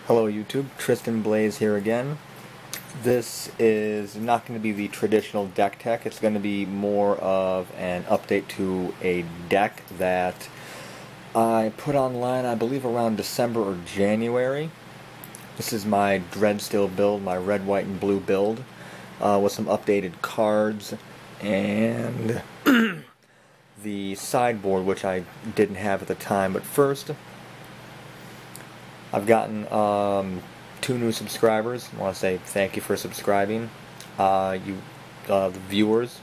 Hello YouTube, Tristan Blaze here again. This is not going to be the traditional deck tech, it's going to be more of an update to a deck that I put online, I believe around December or January. This is my Dreadstill build, my red, white, and blue build, with some updated cards and the sideboard, which I didn't have at the time. But first, I've gotten 2 new subscribers. I want to say thank you for subscribing. The viewers,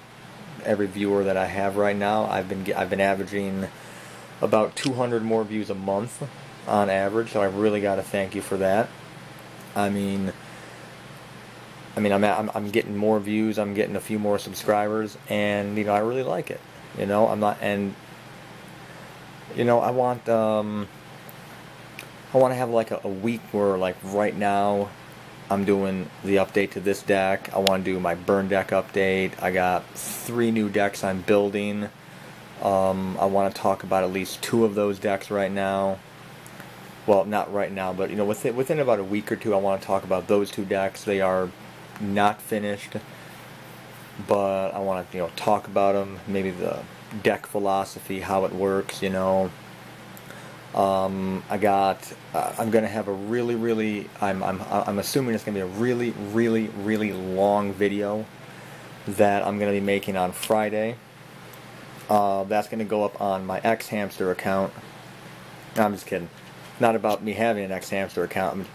every viewer that I have right now, I've been averaging about 200 more views a month on average. So I really got to thank you for that. I'm getting more views. I'm getting a few more subscribers, and I really like it. I want to have like a week where, like right now, I'm doing the update to this deck. I want to do my burn deck update. I got 3 new decks I'm building. I want to talk about at least 2 of those decks right now. Well, not right now, but within about a week or 2, I want to talk about those 2 decks. They are not finished, but I want to talk about them. Maybe the deck philosophy, how it works. I'm gonna have a really I'm assuming it's gonna be a really long video that I'm gonna be making on Friday. That's gonna go up on my X Hamster account. No, I'm just kidding. Not about me having an X Hamster account.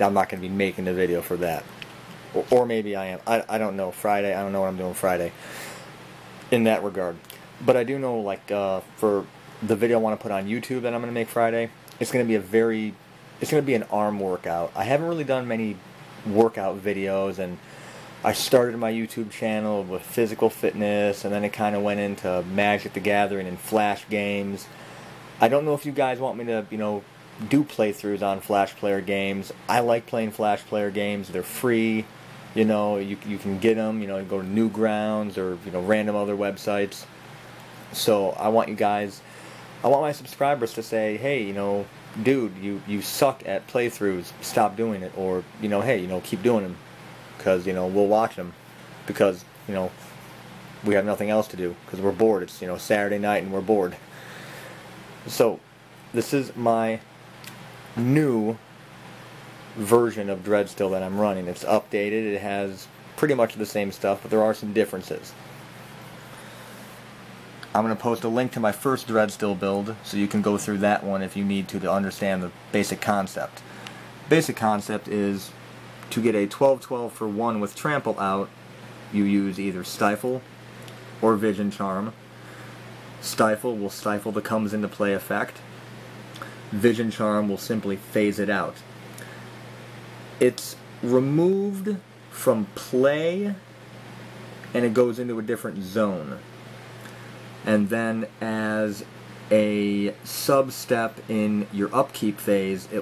I'm not gonna be making the video for that, or maybe I am. I don't know. Friday. I don't know what I'm doing Friday in that regard. But I do know, like, for the video I want to put on YouTube that I'm going to make Friday, it's going to be an arm workout. I haven't really done many workout videos, and I started my YouTube channel with physical fitness, and then it kind of went into Magic the Gathering and Flash games. I don't know if you guys want me to, do playthroughs on Flash player games. I like playing Flash player games. They're free. You can get them. You go to Newgrounds or random other websites. So I want my subscribers to say, hey, dude, you suck at playthroughs, stop doing it, or, hey, keep doing them, because, we'll watch them, because, we have nothing else to do, because we're bored. It's, Saturday night and we're bored. So, this is my new version of Dreadstill that I'm running. It's updated, it has pretty much the same stuff, but there are some differences. I'm going to post a link to my first Dreadstill build, so you can go through that one if you need to understand the basic concept. Basic concept is to get a 12/12 for 1 with Trample out, you use either Stifle or Vision Charm. Stifle will stifle the comes into play effect. Vision Charm will simply phase it out. It's removed from play, and it goes into a different zone. And then as a sub-step in your upkeep phase, a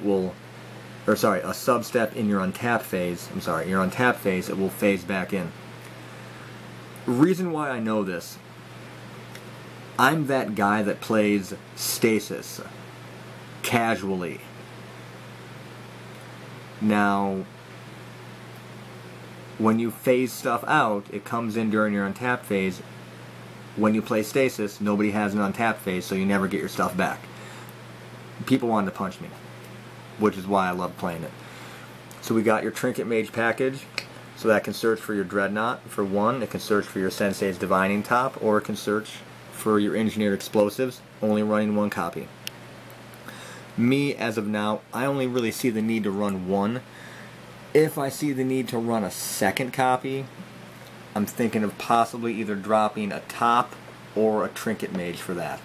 sub-step in your untap phase, it will phase back in. Reason why I know this, I'm that guy that plays Stasis casually. Now, when you phase stuff out, it comes in during your untap phase. When you play Stasis, nobody has an untap phase, so you never get your stuff back. People wanted to punch me, which is why I love playing it. So we got your Trinket Mage package, so that can search for your Dreadnought for 1, it can search for your Sensei's Divining Top, or it can search for your Engineered Explosives, only running 1 copy. Me, as of now, I only really see the need to run 1. If I see the need to run a 2nd copy, I'm thinking of possibly either dropping a top or a Trinket Mage for that.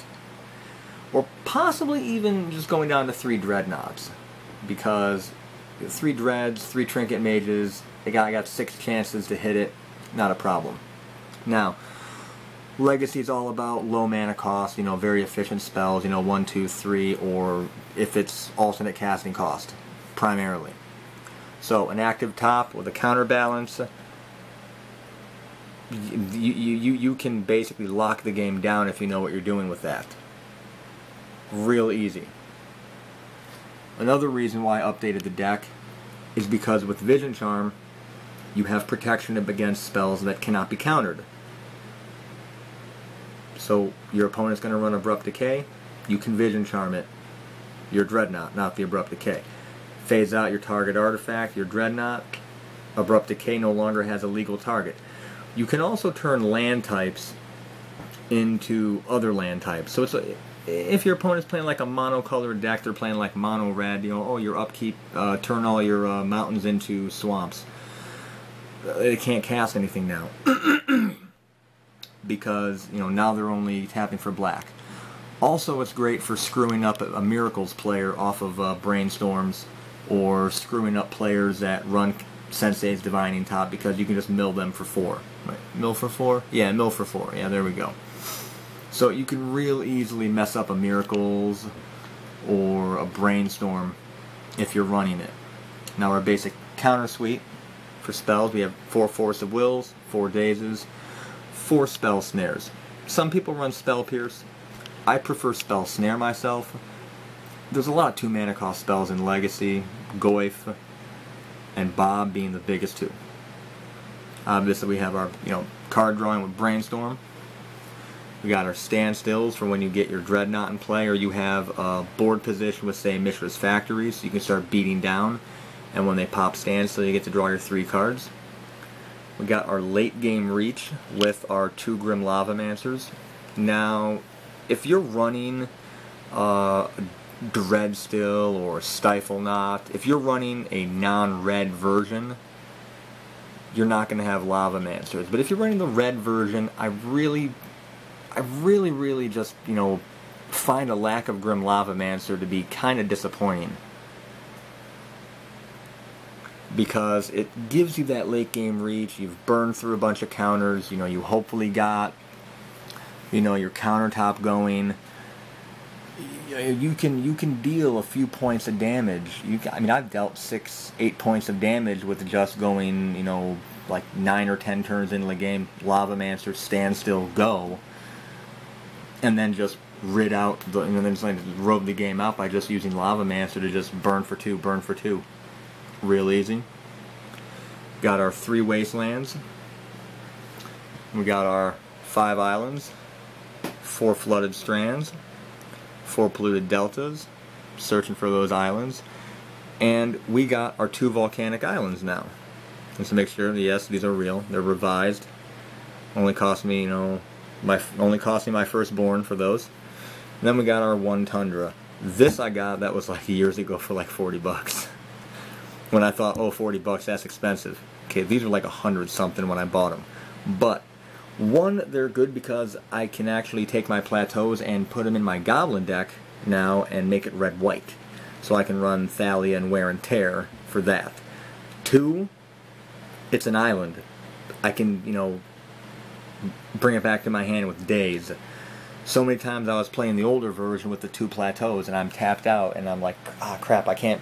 Or possibly even just going down to 3 Dreadnoughts. Because 3 Dreads, 3 Trinket Mages, I got 6 chances to hit it, not a problem. Now, Legacy is all about low mana cost, very efficient spells, 1, 2, 3, or if it's alternate casting cost, primarily. So, an active top with a counterbalance. You can basically lock the game down if you know what you're doing with that. Real easy. Another reason why I updated the deck is because with Vision Charm, you have protection against spells that cannot be countered. So your opponent's going to run Abrupt Decay, you can Vision Charm it. Your Dreadnought, not the Abrupt Decay. Phase out your target artifact, your Dreadnought. Abrupt Decay no longer has a legal target. You can also turn land types into other land types. So it's if your opponent's playing like a monocolored deck, they're playing like mono red, you know, oh, your upkeep, turn all your mountains into swamps. They can't cast anything now. Because, you know, now they're only tapping for black. Also, it's great for screwing up a Miracles player off of Brainstorms, or screwing up players that run Sensei's Divining Top, because you can just mill them for 4. Right? Mill for 4? Yeah, mill for 4. Yeah, there we go. So you can real easily mess up a Miracles or a Brainstorm if you're running it. Now our basic counter suite for spells, we have 4 Force of Wills, 4 Dazes, 4 Spell Snares. Some people run Spell Pierce. I prefer Spell Snare myself. There's a lot of 2 mana cost spells in Legacy, Goyf and Bob being the biggest 2. Obviously we have our, you know, card drawing with Brainstorm. We got our standstills for when you get your Dreadnought in play, or you have a board position with, say, Mishra's Factory, so you can start beating down, and when they pop standstill you get to draw your 3 cards. We got our late game reach with our 2 Grim Lavamancers. Now, if you're running Dreadstill or Stifle Knot, if you're running a non-red version, you're not going to have Lavamancers. But if you're running the red version, I really just, you know, find a lack of Grim Lavamancer to be kind of disappointing. Because it gives you that late game reach, you've burned through a bunch of counters, you know, you hopefully got, you know, your countertop going. You can deal a few points of damage. I mean, I've dealt 6-8 points of damage with just going, you know, like 9 or 10 turns into the game, Lavamancer, standstill, go, and then just rid out, and then just like robe the game out by just using Lavamancer to just burn for 2, burn for 2. Real easy. Got our 3 wastelands. We got our 5 islands, 4 flooded strands, 4 polluted deltas, searching for those islands, and we got our 2 volcanic islands now. Just to make sure, yes, these are real. They're revised. Only cost me, you know, only cost me my firstborn for those. And then we got our 1 tundra. This I got, that was like years ago for like 40 bucks. When I thought, oh, 40 bucks, that's expensive. Okay, these were like 100 something when I bought them. But, one, they're good because I can actually take my plateaus and put them in my goblin deck now and make it red-white. So I can run Thalia and Wear and Tear for that. 2, it's an island. I can, you know, bring it back to my hand with Daze. So many times I was playing the older version with the 2 plateaus and I'm tapped out and I'm like, ah, crap, I can't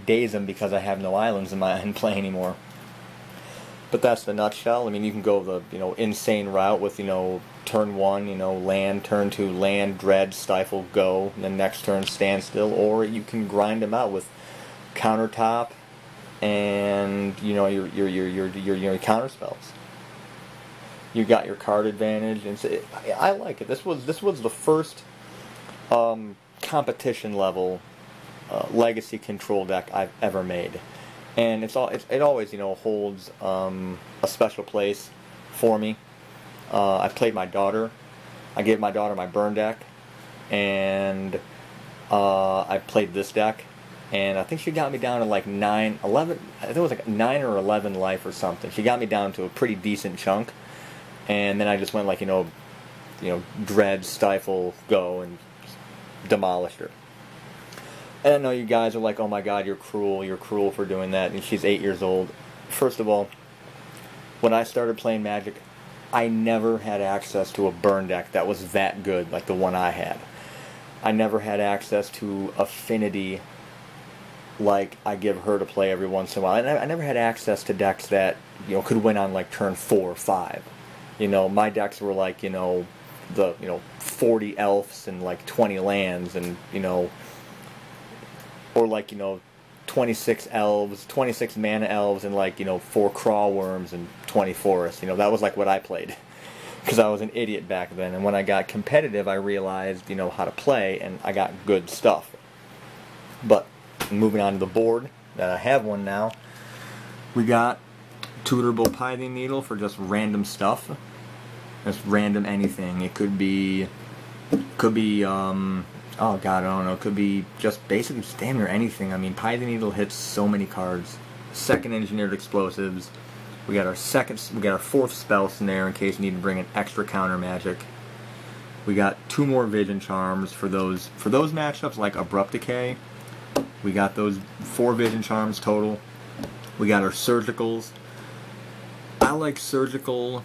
daze them because I have no islands in play anymore. But that's the nutshell. I mean, you can go the, you know, insane route with, you know, turn 1, you know, land, turn 2, land, dread, stifle, go, and then next turn standstill, or you can grind them out with countertop and, you know, your counter spells. You got your card advantage, and so I like it. This was the first competition level legacy control deck I've ever made, and it always, you know, holds a special place for me. I played my daughter. I gave my daughter my burn deck, and I played this deck, and I think she got me down to like 9, 11. I think it was like 9 or 11 life or something. She got me down to a pretty decent chunk, and then I just went like, you know, dread, stifle, go, and demolished her. And I know you guys are like, oh my god, you're cruel for doing that, and she's 8 years old. First of all, when I started playing Magic, I never had access to a burn deck that was that good like the one I had. I never had access to affinity like I give her to play every once in a while. And I never had access to decks that, you know, could win on like turn 4 or 5. You know, my decks were like, you know, 40 elves and like 20 lands, and, you know, or like, you know, 26 elves, 26 mana elves, and like, 4 crawl worms and 20 forests. That was like what I played. Because I was an idiot back then. And when I got competitive, I realized, how to play, and I got good stuff. But, moving on to the board, that I have one now, we got tunable pithing needle for just random stuff. Just random anything. It could be, oh god, I don't know, it could be just basically damn near anything. I mean, pithing needle hits so many cards. Second engineered explosives. We got our fourth spell snare in case you need to bring in extra counter magic. We got 2 more vision charms for those matchups like abrupt decay. We got those 4 vision charms total. We got our surgicals. I like surgical,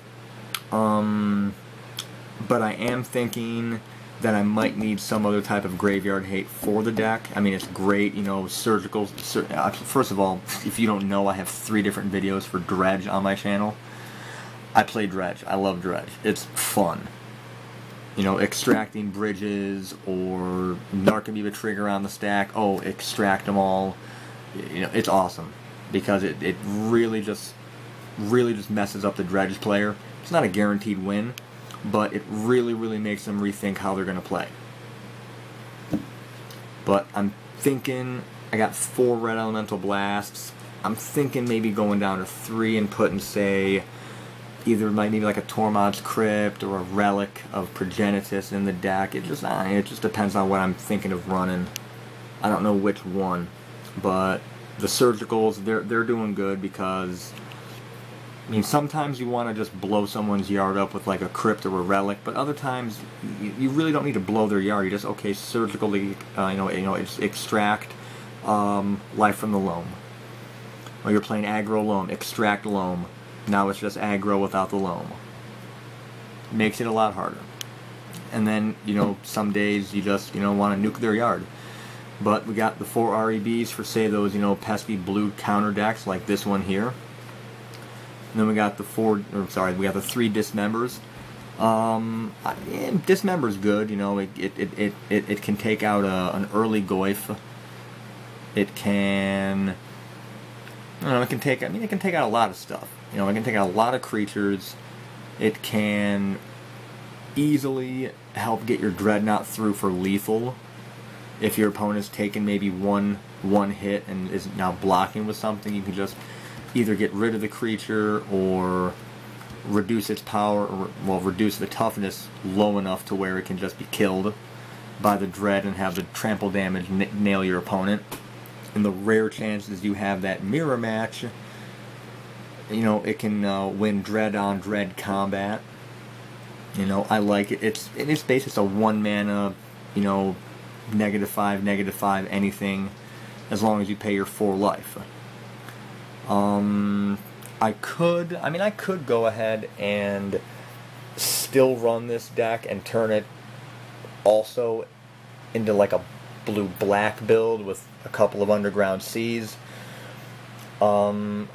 but I am thinking that I might need some other type of graveyard hate for the deck. I mean, it's great, surgical. First of all, if you don't know, I have 3 different videos for Dredge on my channel. I play Dredge. I love Dredge. It's fun. Extracting bridges or Narcomoeba trigger on the stack. Oh, extract them all. It's awesome because it really just messes up the Dredge player. It's not a guaranteed win, but it really makes them rethink how they're going to play. But I'm thinking, I got 4 red elemental blasts. I'm thinking maybe going down to 3 and putting, say, either maybe like a Tormod's Crypt or a Relic of Progenitus in the deck. It just depends on what I'm thinking of running. I don't know which one, but the surgicals, they're doing good because, I mean, sometimes you want to just blow someone's yard up with like a crypt or a relic, but other times you really don't need to blow their yard. You just, okay, surgically, extract life from the loam. Or you're playing aggro loam, extract loam. Now it's just aggro without the loam. Makes it a lot harder. And then, some days you just, want to nuke their yard. But we got the 4 REBs for, say, those, pesky blue counter decks like this one here. And then we got the 3 dismembers. Dismember's good, it can take out an early Goyf. It can, it can take out a lot of stuff. It can take out a lot of creatures. It can easily help get your Dreadnought through for lethal. If your opponent's taken maybe one hit and is now blocking with something, you can just either get rid of the creature or reduce its power, or reduce the toughness low enough to where it can just be killed by the Dread and have the trample damage nail your opponent. In the rare chances you have that mirror match, it can win Dread on Dread combat. I like it. It's basically a 1 mana, -5 anything, as long as you pay your 4 life. I could go ahead and still run this deck and turn it also into like a blue-black build with a couple of underground seas. I'm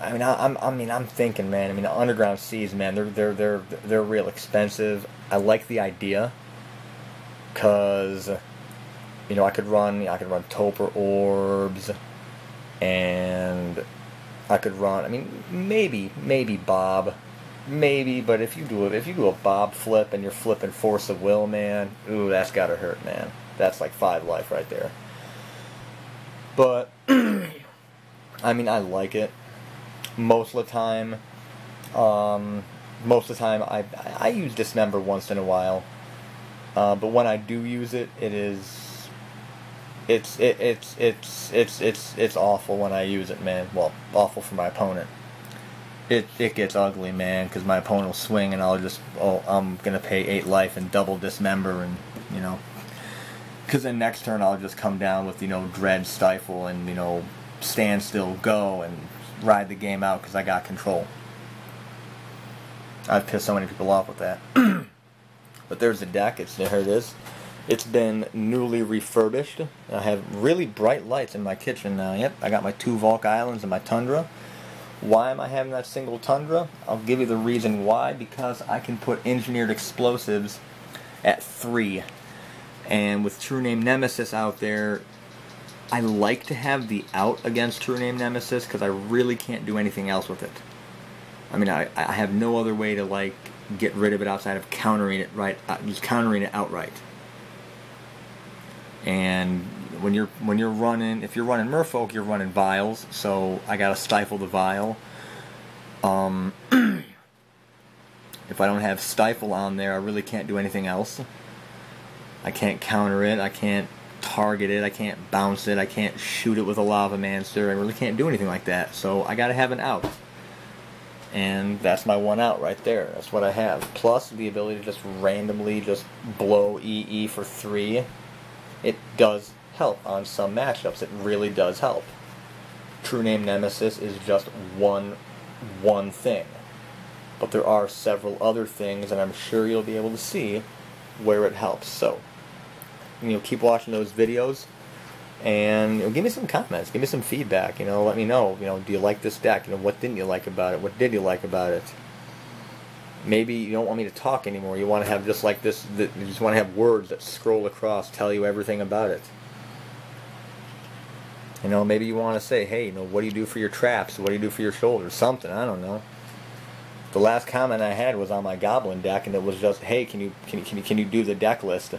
thinking, man. The underground seas, man. They're real expensive. I like the idea, cause I could run Toper Orbs, and I could run. Maybe Bob, maybe. But if you do a Bob flip and you're flipping Force of Will, man, ooh, that's gotta hurt, man. That's like 5 life right there. But I like it. Most of the time, I use Dismember once in a while. But when I do use it, it's awful when I use it, man. Well, awful for my opponent. It gets ugly, man, because my opponent will swing and I'm gonna pay 8 life and double Dismember, and because then next turn I'll just come down with Dread Stifle and stand still, go, and ride the game out because I got control. I've pissed so many people off with that. But there's the deck. Here it is. It's been newly refurbished. I have really bright lights in my kitchen now. Yep, I got my 2 Volk Islands and my Tundra. Why am I having that single Tundra? I'll give you the reason why. Because I can put engineered explosives at 3. And with True Name Nemesis out there, I like to have the out against True Name Nemesis because I really can't do anything else with it. I mean, I have no other way to like get rid of it outside of countering it just countering it outright. And when you're running, if you're running Merfolk, you're running vials, so I gotta stifle the vial. If I don't have stifle on there, I really can't do anything else. I can't counter it, I can't target it, I can't bounce it, I can't shoot it with a Lava Mancer, I really can't do anything like that, so I gotta have an out. And that's my one out right there, that's what I have. Plus the ability to just randomly just blow EE for 3. It does help on some matchups, it really does help. True Name Nemesis is just one thing. But there are several other things, and I'm sure you'll be able to see where it helps. So, keep watching those videos, and give me some comments, give me some feedback. Let me know. Do you like this deck? What didn't you like about it? What did you like about it? Maybe you don't want me to talk anymore. You want to have just like this. You just want to have words that scroll across, tell you everything about it. Maybe you want to say, hey, what do you do for your traps? What do you do for your shoulders? Something. I don't know. The last comment I had was on my Goblin deck, and it was just, hey, can you do the deck list?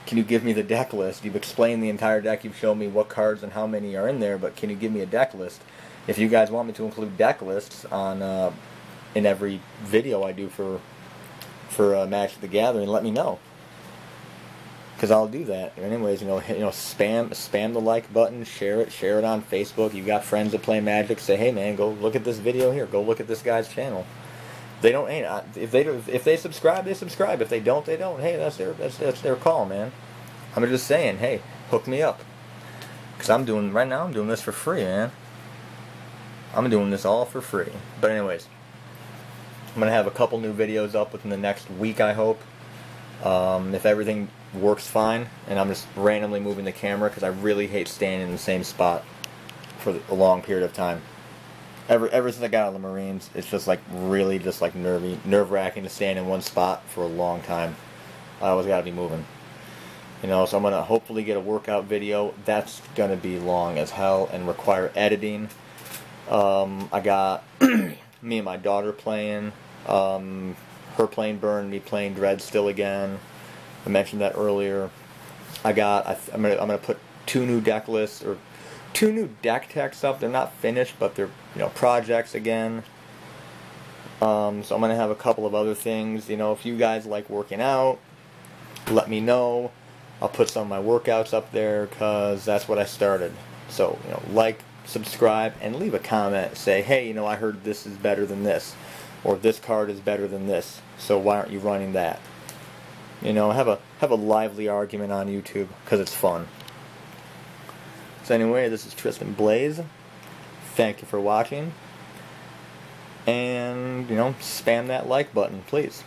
Can you give me the deck list? You've explained the entire deck, you've shown me what cards and how many are in there, but can you give me a deck list? If you guys want me to include deck lists on in every video I do for Magic the Gathering, let me know, because I'll do that. Anyways, spam the like button, share it on Facebook. You got friends that play Magic, say, hey man, go look at this video here, go look at this guy's channel. They don't. Hey, if they subscribe, they subscribe. If they don't, they don't. Hey, that's their call, man. I'm just saying, hey, hook me up, because right now I'm doing this for free, man. I'm doing this all for free. But anyways, I'm gonna have a couple new videos up within the next week, I hope. If everything works fine, and I'm just randomly moving the camera because I really hate staying in the same spot for a long period of time. Ever since I got out of the Marines, it's just like really just like nerve-wracking to stand in one spot for a long time. I always got to be moving. So I'm going to hopefully get a workout video. That's going to be long as hell and require editing. I got me and my daughter playing. Her playing Burn, me playing Dreadstill again. I mentioned that earlier. I'm gonna put 2 new deck lists, or 2 new deck techs up. They're not finished, but they're projects again. So I'm gonna have a couple of other things. If you guys like working out, let me know. I'll put some of my workouts up there because that's what I started. So like, subscribe, and leave a comment. Say, hey, I heard this is better than this, or this card is better than this. So why aren't you running that? Have a lively argument on YouTube because it's fun. So anyway, this is Tristan Blaze. Thank you for watching. And, spam that like button, please.